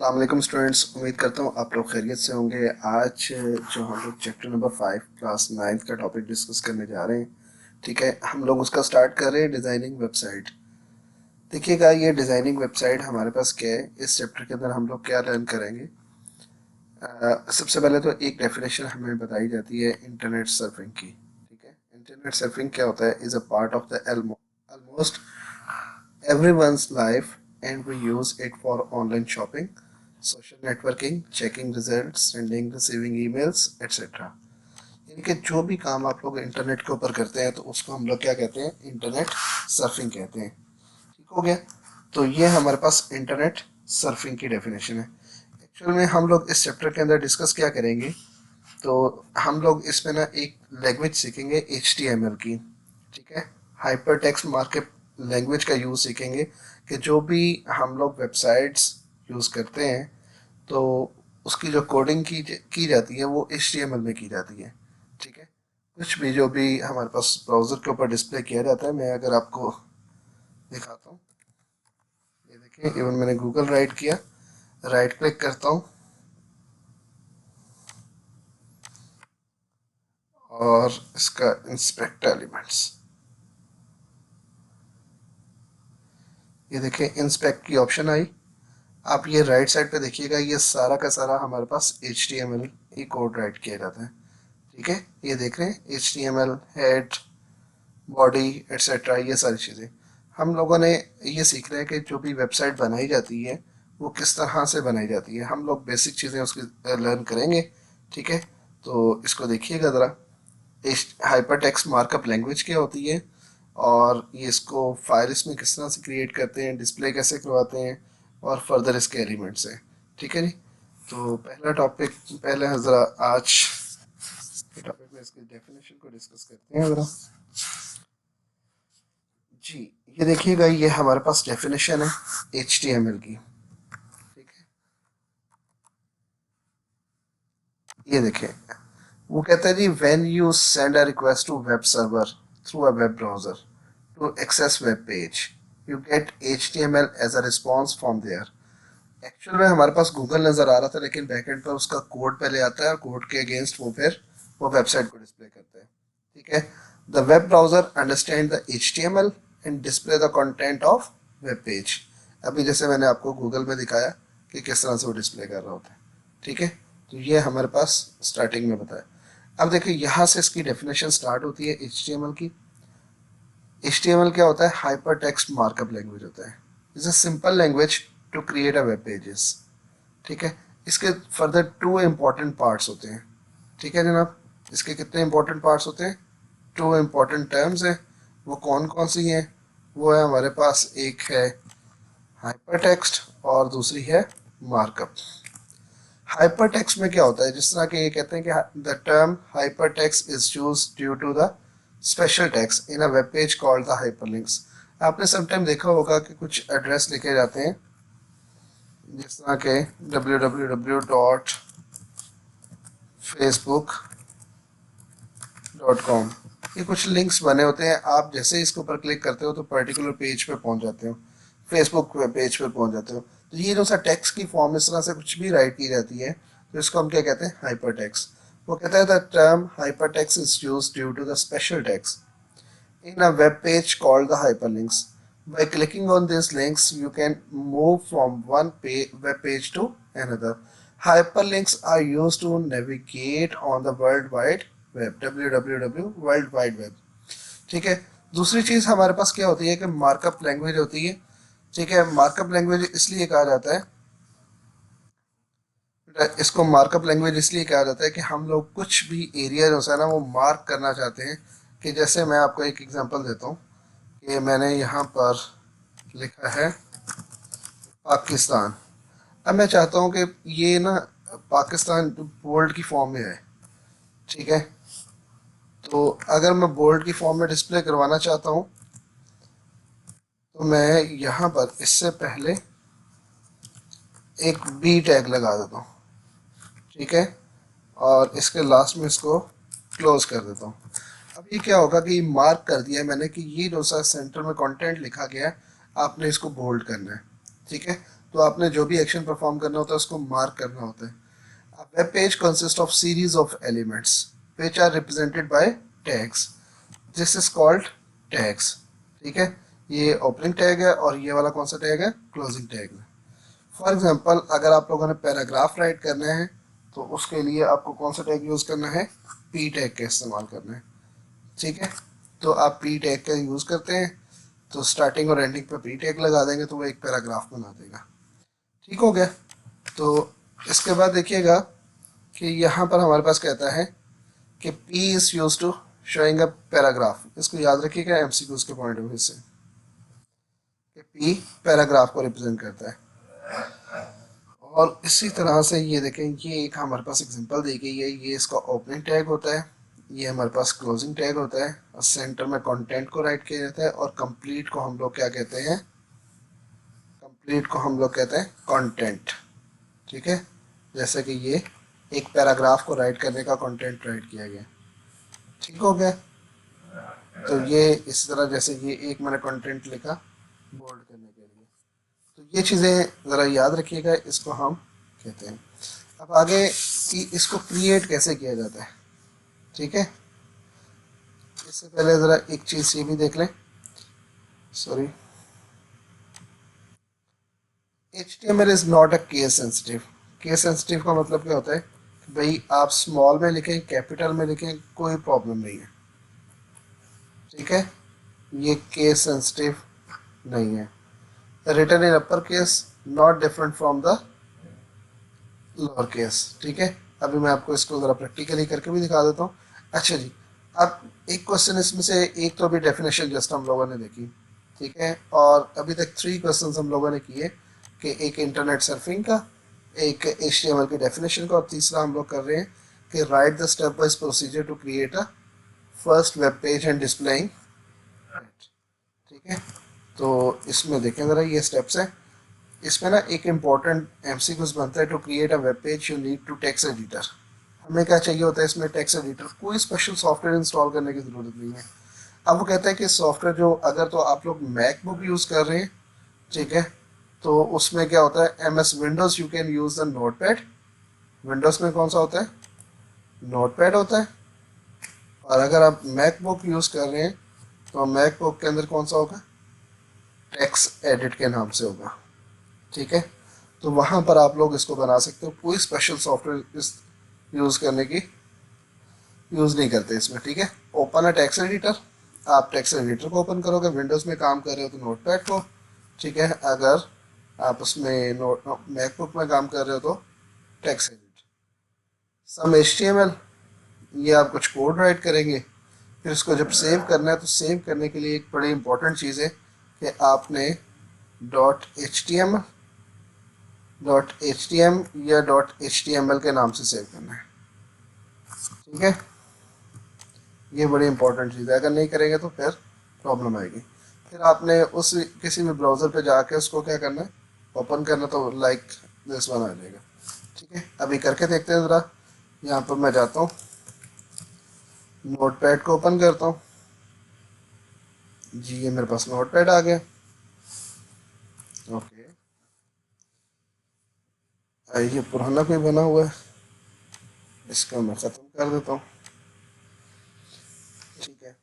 अस्सलाम वालेकुम स्टूडेंट्स, उम्मीद करता हूँ आप लोग खैरियत से होंगे। आज जो हम लोग चैप्टर नंबर 5 क्लास 9th का टॉपिक डिस्कस करने जा रहे हैं। ठीक है, हम लोग उसका स्टार्ट कर रहे हैं डिज़ाइनिंग वेबसाइट। देखिएगा, ये डिज़ाइनिंग वेबसाइट हमारे पास क्या है। इस चैप्टर के अंदर हम लोग क्या लर्न करेंगे। सबसे पहले तो एक डेफिनेशन हमें बताई जाती है इंटरनेट सर्फिंग की। ठीक है, इंटरनेट सर्फिंग क्या होता है? Is a part of the almost everyone's life, and we use it for online shopping, social networking, checking results, sending, receiving emails, etc. यानी कि जो भी काम आप लोग इंटरनेट के ऊपर करते हैं तो उसको हम लोग क्या कहते हैं? इंटरनेट सर्फिंग कहते हैं। ठीक हो गया। तो ये हमारे पास इंटरनेट सर्फिंग की डेफिनेशन है। एक्चुअल में हम लोग इस चैप्टर के अंदर डिस्कस क्या करेंगे, तो हम लोग इसमें ना एक लैंग्वेज सीखेंगे HTML की। ठीक है, हाइपर टेक्स्ट मार्कअप लैंग्वेज का यूज़ सीखेंगे कि जो भी हम लोग वेबसाइट्स यूज़ करते हैं तो उसकी जो कोडिंग की जाती है वो HTML में की जाती है। ठीक है, कुछ भी जो भी हमारे पास ब्राउज़र के ऊपर डिस्प्ले किया जाता है, मैं अगर आपको दिखाता हूँ। ये देखिए, इवन मैंने गूगल राइट किया, राइट क्लिक करता हूँ और इसका इंस्पेक्ट एलिमेंट्स, ये देखिए इंस्पेक्ट की ऑप्शन आई। आप ये राइट साइड पे देखिएगा, ये सारा का सारा हमारे पास HTML ही कोड राइट किया जाता है। ठीक है, ये देख रहे हैं HTML हेड बॉडी एट्सेट्रा, ये सारी चीज़ें हम लोगों ने ये सीख रहे हैं कि जो भी वेबसाइट बनाई जाती है वो किस तरह से बनाई जाती है। हम लोग बेसिक चीज़ें उसकी लर्न करेंगे। ठीक है, तो इसको देखिएगा ज़रा। हाइपर टेक्स्ट मार्कअप लैंग्वेज क्या होती है और ये इसको फाइल इसमें किस तरह से क्रिएट करते हैं, डिस्प्ले कैसे करवाते हैं और फर्दर इसके एलिमेंट्स हैं। ठीक है जी। तो पहला टॉपिक, पहले ज़रा आज के टॉपिक में इसकी डेफिनेशन को डिस्कस करते हैं ज़रा। जी, ये देखिएगा, ये हमारे पास डेफिनेशन है HTML की। ठीक है, ये देखिए, वो कहता है जी, when you send a request to web server through a web browser to access web page, you get HTML as a response from there. Actual में हमारे पास गूगल नज़र आ रहा था, लेकिन बैकएंड पर उसका कोड पहले आता है और कोड के अगेंस्ट वो फिर वो वेबसाइट को डिस्प्ले करता है। ठीक है, the web browser understand the HTML and display the content of web page. अभी जैसे मैंने आपको गूगल में दिखाया कि किस तरह से वो डिस्प्ले कर रहा होता है। ठीक है, तो ये हमारे पास स्टार्टिंग में बताया। अब देखिए, यहाँ से इसकी डेफिनेशन स्टार्ट होती है HTML की। HTML क्या होता है? हाइपर टेक्स्ट मार्कअप लैंग्वेज होता है। It's a simple language to create a web pages. ठीक है, इसके फर्दर टू इम्पॉर्टेंट पार्ट्स होते हैं। ठीक है जनाब, इसके कितने इम्पोर्टेंट पार्ट्स होते हैं? टू इम्पॉर्टेंट टर्म्स हैं। वो कौन कौन सी हैं? वो है हमारे पास, एक है हाइपर टेक्स्ट और दूसरी है मार्कअप। हाइपर टेक्स्ट में क्या होता है? जिस तरह के ये कहते हैं कि the term hypertext is use due to the special text in a web page called the hyperlinks. आपने समटाइम देखा होगा कि कुछ एड्रेस लिखे जाते हैं, जिस तरह के www.facebook.com, ये कुछ लिंक्स बने होते हैं। आप जैसे ही इसके ऊपर क्लिक करते हो तो पर्टिकुलर पेज पे पहुंच जाते हो, फेसबुक पेज पे पहुंच जाते हो। तो ये जो सा टेक्स्ट की फॉर्म इस तरह से कुछ भी राइट की जाती है तो इसको हम क्या कहते हैं? Hypertext. वो कहता है the term hypertext is use due to the special text in a web page called the hyperlinks. By clicking on these links, you can move from one web page to another. Hyperlinks are used to navigate on the World Wide Web, www World Wide Web. ठीक है, दूसरी चीज़ हमारे पास क्या होती है कि markup language होती है। ठीक है, मार्कअप लैंग्वेज इसलिए कहा जाता है, इसको मार्कअप लैंग्वेज इसलिए कहा जाता है कि हम लोग कुछ भी एरिया जो है ना वो मार्क करना चाहते हैं। कि जैसे मैं आपको एक एग्जांपल देता हूँ कि मैंने यहाँ पर लिखा है पाकिस्तान। अब मैं चाहता हूँ कि ये ना पाकिस्तान बोल्ड की फॉर्म में है। ठीक है, तो अगर मैं बोल्ड की फॉर्म में डिस्प्ले करवाना चाहता हूँ तो मैं यहाँ पर इससे पहले एक बी टैग लगा देता हूँ। ठीक है, और इसके लास्ट में इसको क्लोज कर देता हूँ। अब ये क्या होगा कि मार्क कर दिया है मैंने कि ये जो सा सेंटर में कंटेंट लिखा गया है, आपने इसको बोल्ड करना है। ठीक है, तो आपने जो भी एक्शन परफॉर्म करना होता है उसको मार्क करना होता है. A web page consists of series of elements which are represented by tags. This is called tags. ठीक है, ये ओपनिंग टैग है और ये वाला कौन सा टैग है, क्लोजिंग टैग है. फॉर एग्जांपल अगर आप लोगों ने पैराग्राफ राइट करना है तो उसके लिए आपको कौन सा टैग यूज़ करना है, पी टैग का इस्तेमाल करना है. ठीक है, तो आप पी टैग का यूज़ करते हैं तो स्टार्टिंग और एंडिंग पे पी टैग लगा देंगे तो वो एक पैराग्राफ बना देगा. ठीक हो गया. तो इसके बाद देखिएगा कि यहाँ पर हमारे पास कहता है कि P is use to showing a paragraph. इसको याद रखिएगा एमसीक्यूज के पॉइंट ऑफ व्यू से कि P पैराग्राफ को रिप्रेजेंट करता है. और इसी तरह से ये देखें, ये एक हमारे पास एग्जांपल दी गई है. ये इसका ओपनिंग टैग होता है, ये हमारे पास क्लोजिंग टैग होता है और सेंटर में कंटेंट को राइट किया जाता है और कंप्लीट को हम लोग क्या कहते हैं, कंप्लीट को हम लोग कहते हैं कंटेंट. ठीक है, जैसे कि ये एक पैराग्राफ को राइट करने का कंटेंट राइट किया गया. ठीक हो गया. तो ये इस तरह जैसे ये एक मैंने कंटेंट लिखा बोल्ड करने के लिए. तो ये चीज़ें ज़रा याद रखिएगा, इसको हम कहते हैं. अब आगे कि इसको क्रिएट कैसे किया जाता है. ठीक है, इससे पहले ज़रा एक चीज़ ये भी देख लें. Sorry, HTML is not a case sensitive. Case sensitive का मतलब क्या होता है कि भाई आप स्मॉल में लिखें कैपिटल में लिखें कोई प्रॉब्लम नहीं है. ठीक है, ये केस सेंसिटिव नहीं है. Written in upper case not different from the lower case. ठीक है, अभी मैं आपको इसको ज़रा प्रैक्टिकली करके भी दिखा देता हूँ. अच्छा जी, अब एक क्वेश्चन इसमें से एक तो अभी डेफिनेशन जस्ट हम लोगों ने देखी. ठीक है, और अभी तक 3 क्वेश्चन हम लोगों ने किए कि एक इंटरनेट सर्फिंग का, एक HTML की डेफिनेशन का और तीसरा हम लोग कर रहे हैं कि write the step wise procedure to create a first web page and displaying. ठीक है, तो इसमें देखें ज़रा ये स्टेप्स हैं. इसमें ना एक इम्पॉर्टेंट एमसीक्यूज बनता है. To create a web page you need to text editor. हमें क्या चाहिए होता है इसमें, टेक्स्ट एडिटर. कोई स्पेशल सॉफ्टवेयर इंस्टॉल करने की ज़रूरत नहीं है. अब वो कहता है कि सॉफ्टवेयर जो अगर तो आप लोग मैकबुक यूज़ कर रहे हैं, ठीक है, तो उसमें क्या होता है, MS Windows you can use the notepad. Windows में कौन सा होता है, नोटपैड होता है. और अगर आप मैकबुक यूज़ कर रहे हैं तो मैकबुक के अंदर कौन सा होगा, टेक्स्ट एडिट के नाम से होगा. ठीक है, तो वहाँ पर आप लोग इसको बना सकते हो. कोई स्पेशल सॉफ्टवेयर इस यूज़ करने की यूज़ नहीं करते इसमें. ठीक है, ओपन है टेक्स्ट एडिटर. आप टेक्स्ट एडिटर को ओपन करोगे, विंडोज़ में काम कर रहे हो तो नोटपैड को. ठीक है, अगर आप उसमें मैकबुक में काम कर रहे हो तो टेक्स्ट एडिटर. सम HTML, ये आप कुछ कोड राइट करेंगे. फिर इसको जब सेव करना है तो सेव करने के लिए एक बड़ी इंपॉर्टेंट चीज़ है कि आपने .html या .html के नाम से सेव करना है. ठीक है, ये बड़ी इंपॉर्टेंट चीज़ है. अगर नहीं करेंगे तो फिर प्रॉब्लम आएगी. फिर आपने उस किसी भी ब्राउज़र पे जाके उसको क्या करना है, ओपन करना. तो लाइक दिस वन आ जाएगा. ठीक है, अभी करके देखते हैं ज़रा. यहाँ पर मैं जाता हूँ, नोटपैड को ओपन करता हूँ. जी, ये मेरे पास नोटपैड आ गया. ओके, ये पुराना कोई बना हुआ है, इसका मैं ख़त्म कर देता हूँ. ठीक है,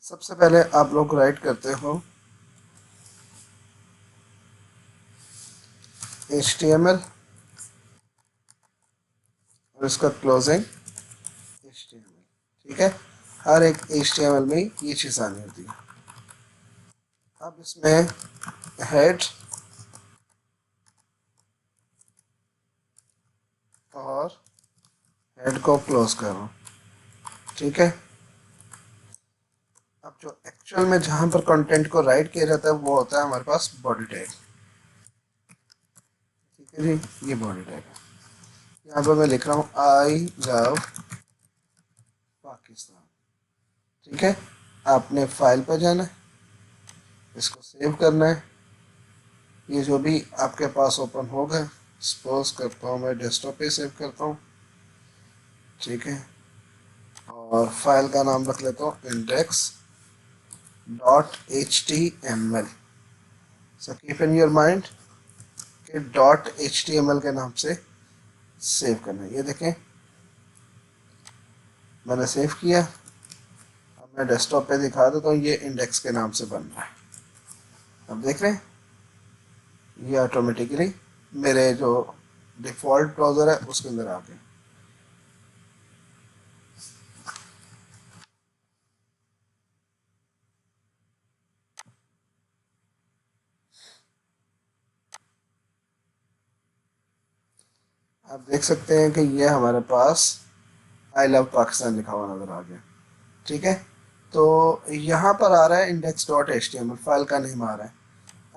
सबसे पहले आप लोग राइट करते हो HTML और इसका क्लोजिंग HTML. ठीक है, हर एक HTML में ये चीज़ आनी होती है. अब इसमें हेड और हेड को क्लोज करो. ठीक है, अब जो एक्चुअल में जहाँ पर कंटेंट को राइट किया जाता है वो होता है हमारे पास बॉडी टैग. ठीक है जी, ये बॉडी टैग है. यहाँ पर मैं लिख रहा हूँ आई लव पाकिस्तान. ठीक है, आपने फाइल पर जाना है, इसको सेव करना है. ये जो भी आपके पास ओपन होगा, सपोज करता हूँ मैं डेस्कटॉप पे सेव करता हूँ. ठीक है, और फाइल का नाम रख लेता हूँ index.html. So keep in your mind ठीक है, .html के नाम से सेव करना है। ये देखें मैंने सेव किया। अब मैं डेस्कटॉप पे दिखा देता हूँ, ये इंडेक्स के नाम से बन रहा है। अब देख रहे हैं ये ऑटोमेटिकली मेरे जो डिफ़ॉल्ट ब्राउज़र है उसके अंदर आ गया। आप देख सकते हैं कि ये हमारे पास आई लव पाकिस्तान लिखा हुआ नज़र आ गया। ठीक है, तो यहाँ पर आ रहा है index.html, फाइल का नेम आ रहा है।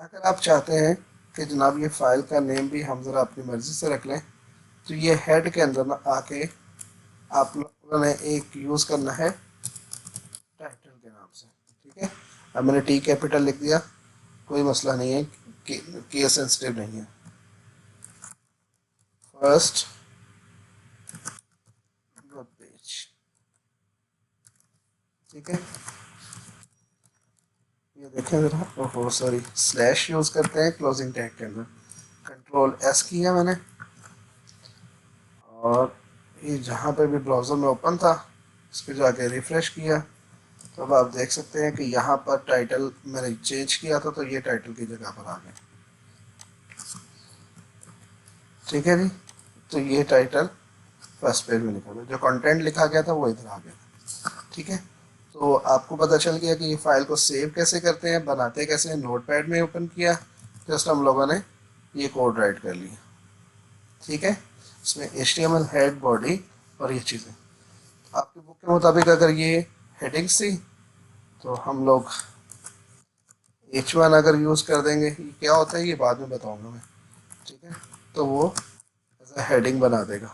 अगर आप चाहते हैं कि जनाब ये फाइल का नेम भी हम ज़रा अपनी मर्ज़ी से रख लें, तो ये हेड के अंदर ना आके आप लोगों ने एक यूज़ करना है टाइटल के नाम से। ठीक है, अब मैंने टी कैपिटल लिख दिया, कोई मसला नहीं है, केस सेंसिटिव नहीं है। फर्स्ट वेब पेज, ठीक है, ये देखें ज़रा, ओहो सॉरी, स्लैश यूज़ करते हैं क्लोजिंग टैग के अंदर। कंट्रोल एस किया मैंने, और ये जहाँ पे भी ब्राउज़र में ओपन था इस पर जाके रिफ़्रेश किया, तो अब आप देख सकते हैं कि यहाँ पर टाइटल मैंने चेंज किया था, तो ये टाइटल की जगह पर आ गया। ठीक है जी, तो ये टाइटल फर्स्ट पेज में लिखा था, जो कंटेंट लिखा गया था वो इधर आ गया। ठीक है, तो आपको पता चल गया कि ये फाइल को सेव कैसे करते हैं, बनाते कैसे हैं। नोटपैड में ओपन किया, जस्ट हम लोगों ने ये कोड राइट कर लिया। ठीक है, इसमें HTML हेड, बॉडी और ये चीज़ें। आपके बुक के मुताबिक अगर ये हेडिंग्स थी तो हम लोग H1 अगर यूज़ कर देंगे, ये क्या होता है ये बाद में बताऊंगा मैं। ठीक है, तो वो एज हेडिंग बना देगा।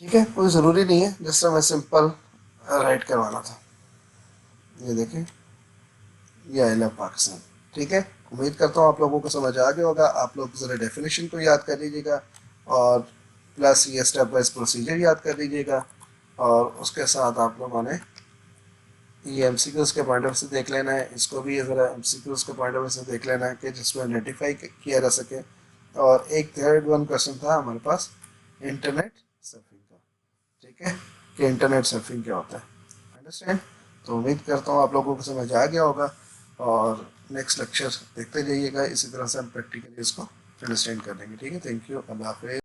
ठीक है, कोई ज़रूरी नहीं है, जिस तरह मैं सिंपल राइट करवाना था। ये देखें, ये आई लव पाकिस्तान। ठीक है, उम्मीद करता हूँ आप लोगों को समझ आ गया होगा। आप लोग ज़रा डेफिनेशन को याद कर लीजिएगा, और प्लस ये स्टेप वाइज प्रोसीजर याद कर लीजिएगा, और उसके साथ आप लोगों ने ये MCQs के पॉइंट ऑफ से देख लेना है। इसको भी ज़रा MCQs के पॉइंट ऑफ से देख लेना है कि जिसमें आइडेंटिफाई किया जा सके। और एक थर्ड वन क्वेश्चन था हमारे पास इंटरनेट सर्फिंग का। ठीक है, कि इंटरनेट सर्फिंग क्या होता है, अंडरस्टैंड। तो उम्मीद करता हूँ आप लोगों को समझ आ गया होगा, और नेक्स्ट लेक्चर देखते जाइएगा। इसी तरह से हम प्रैक्टिकली इसको अंडरस्टैंड कर लेंगे। ठीक है, थैंक यू, अल्लाह हाफिज़।